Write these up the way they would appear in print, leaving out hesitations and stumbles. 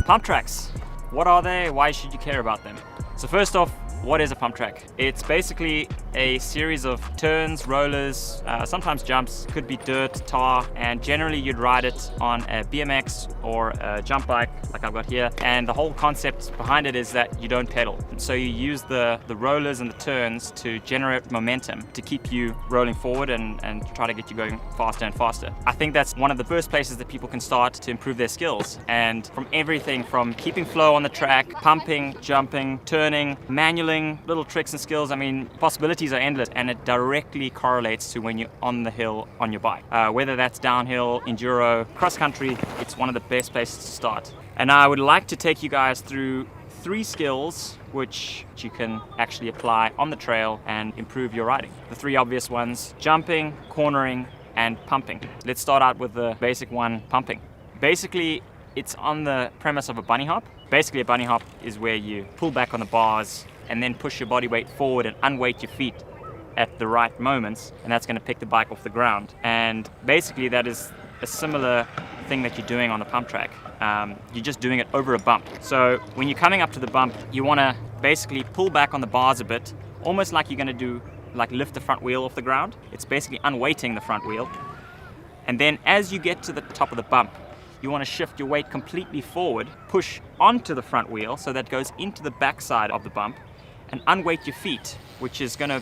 Pump tracks. What are they? Why should you care about them? So first off, what is a pump track? It's basically a series of turns, rollers, sometimes jumps, could be dirt, tar, and generally you'd ride it on a BMX or a jump bike like I've got here. And the whole concept behind it is that you don't pedal. So you use the rollers and the turns to generate momentum to keep you rolling forward and try to get you going faster and faster. I think that's one of the first places that people can start to improve their skills. And from everything from keeping flow on the track, pumping, jumping, turning, manualing, little tricks and skills. I mean, possibilities are endless, and it directly correlates to when you're on the hill on your bike. Whether that's downhill, enduro, cross country, it's one of the best places to start. And I would like to take you guys through 3 skills which you can actually apply on the trail and improve your riding. The 3 obvious ones: jumping, cornering, and pumping. Let's start out with the basic one, pumping. Basically, it's on the premise of a bunny hop. Basically, a bunny hop is where you pull back on the bars and then push your body weight forward and unweight your feet at the right moments, and that's going to pick the bike off the ground. And basically that is a similar thing that you're doing on the pump track. You're just doing it over a bump. So when you're coming up to the bump, you want to basically pull back on the bars a bit, almost like you're going to do, like lift the front wheel off the ground. It's basically unweighting the front wheel. And then as you get to the top of the bump, you want to shift your weight completely forward, push onto the front wheel so that goes into the backside of the bump, and unweight your feet, which is going to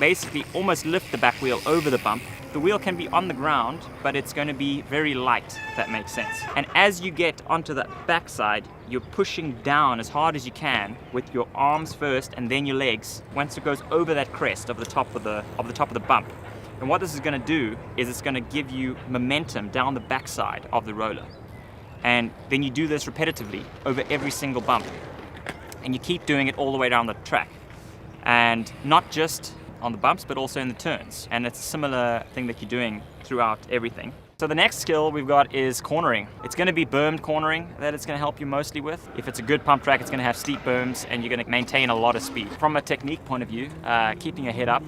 basically almost lift the back wheel over the bump. The wheel can be on the ground, but it's going to be very light, if that makes sense. And as you get onto the backside, you're pushing down as hard as you can with your arms first and then your legs once it goes over that crest of the top of the bump. And what this is going to do is it's going to give you momentum down the backside of the roller. And then you do this repetitively over every single bump. And you keep doing it all the way down the track. And not just on the bumps, but also in the turns. And it's a similar thing that you're doing throughout everything. So the next skill we've got is cornering. It's going to be bermed cornering that it's going to help you mostly with. If it's a good pump track, it's going to have steep berms and you're going to maintain a lot of speed. From a technique point of view, keeping your head up,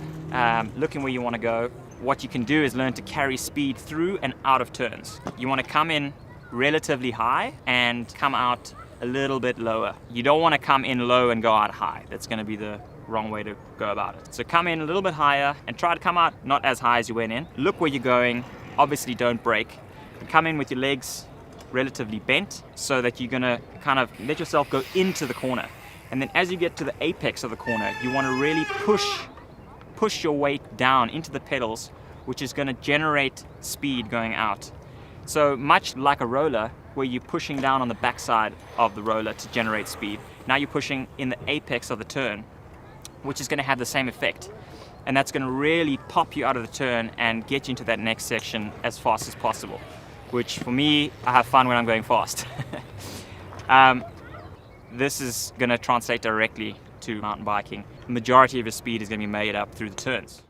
looking where you want to go, what you can do is learn to carry speed through and out of turns. You want to come in relatively high and come out a little bit lower. You don't want to come in low and go out high. That's going to be the wrong way to go about it. So come in a little bit higher and try to come out not as high as you went in. Look where you're going. Obviously don't brake. Come in with your legs relatively bent so that you're going to kind of let yourself go into the corner. And then as you get to the apex of the corner, you want to really push your weight down into the pedals, which is going to generate speed going out. So much like a roller, where you're pushing down on the backside of the roller to generate speed, now you're pushing in the apex of the turn, which is going to have the same effect. And that's going to really pop you out of the turn and get you into that next section as fast as possible, which for me, I have fun when I'm going fast. This is going to translate directly to mountain biking. The majority of your speed is going to be made up through the turns.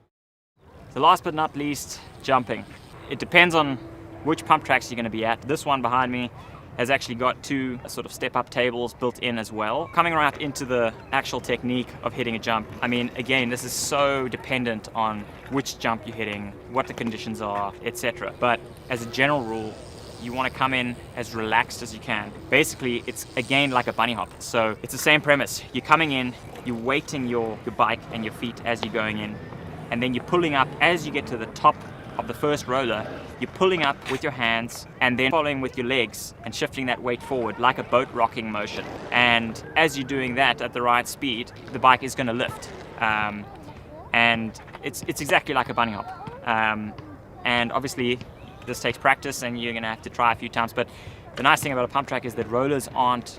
So last but not least, jumping. It depends on which pump tracks you're going to be at. This one behind me has actually got 2 sort of step-up tables built in as well. Coming right into the actual technique of hitting a jump, I mean, again, this is so dependent on which jump you're hitting, what the conditions are, etc. But as a general rule, you want to come in as relaxed as you can. Basically, it's again like a bunny hop. So it's the same premise. You're coming in, you're weighting your bike and your feet as you're going in, and then you're pulling up as you get to the top of the first roller. You're pulling up with your hands and then following with your legs and shifting that weight forward like a boat rocking motion. And as you're doing that at the right speed, the bike is going to lift. And it's exactly like a bunny hop. And obviously this takes practice and you're going to have to try a few times. But the nice thing about a pump track is that rollers aren't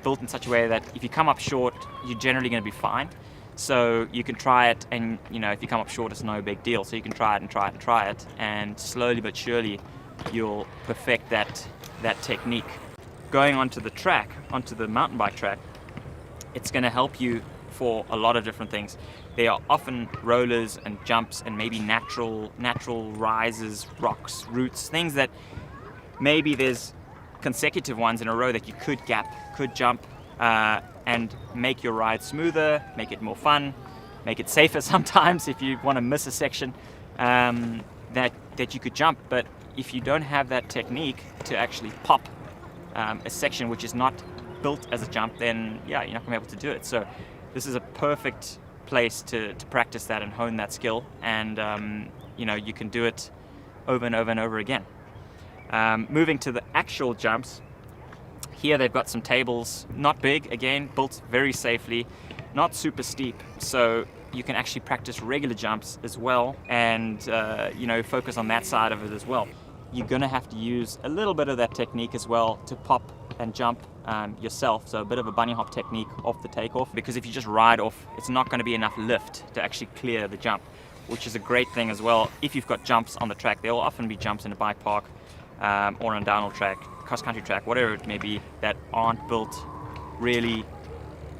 built in such a way that if you come up short, you're generally going to be fine. So you can try it, and if you come up short, it's no big deal. So you can try it and try it and try it, and slowly but surely you'll perfect that technique. Going onto the track, onto the mountain bike track, it's going to help you for a lot of different things. There are often rollers and jumps and maybe natural rises, rocks, roots, things that maybe there's consecutive ones in a row that you could jump, and make your ride smoother, make it more fun, make it safer sometimes if you want to miss a section that you could jump. But if you don't have that technique to actually pop a section which is not built as a jump, then yeah, you're not going to be able to do it. So this is a perfect place to practice that and hone that skill, and you can do it over and over and over again. Moving to the actual jumps, here they've got some tables, not big, again, built very safely, not super steep, so you can actually practice regular jumps as well, and focus on that side of it as well. You're going to have to use a little bit of that technique as well to pop and jump yourself, so a bit of a bunny hop technique off the takeoff, because if you just ride off, it's not going to be enough lift to actually clear the jump, which is a great thing as well. If you've got jumps on the track, there will often be jumps in a bike park or on a downhill track, cross-country track, whatever it may be, that aren't built really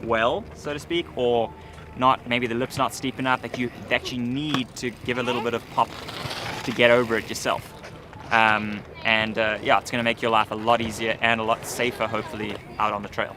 well, so to speak, or not, maybe the lip's not steep enough, that you actually need to give a little bit of pop to get over it yourself. It's going to make your life a lot easier and a lot safer, hopefully, out on the trail.